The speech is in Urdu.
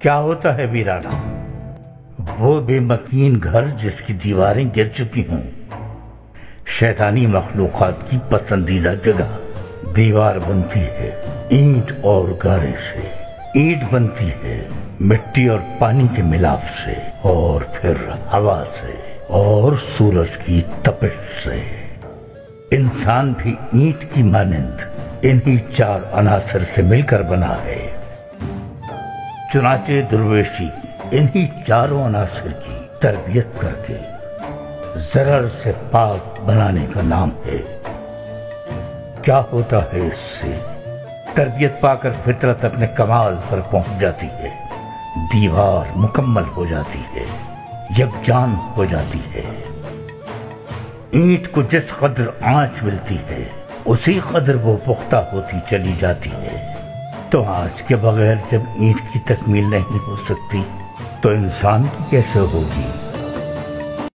کیا ہوتا ہے ویرانہ؟ وہ بے مکین گھر جس کی دیواریں گر چکی ہوں، شیطانی مخلوقات کی پسندیدہ جگہ۔ دیوار بنتی ہے اینٹ اور گارے سے، اینٹ بنتی ہے مٹی اور پانی کے ملاپ سے، اور پھر ہوا سے اور سورج کی تپش سے۔ انسان بھی اینٹ کی مانند انہی چار عناصر سے مل کر بنا ہے۔ چنانچہ درویشی انہی چاروں عناصر کی تربیت کر کے ضرر سے پاک بنانے کا نام ہے۔ کیا ہوتا ہے اس سے؟ تربیت پا کر فطرت اپنے کمال پر پہنچ جاتی ہے، دیوار مکمل ہو جاتی ہے، یکجان ہو جاتی ہے۔ اینٹ کو جس قدر آنچ ملتی ہے اسی قدر وہ پختہ ہوتی چلی جاتی ہے۔ تو آنچ کے بغیر جب اینٹ کی تکمیل نہیں ہو سکتی تو انسان کی کیسے ہوگی؟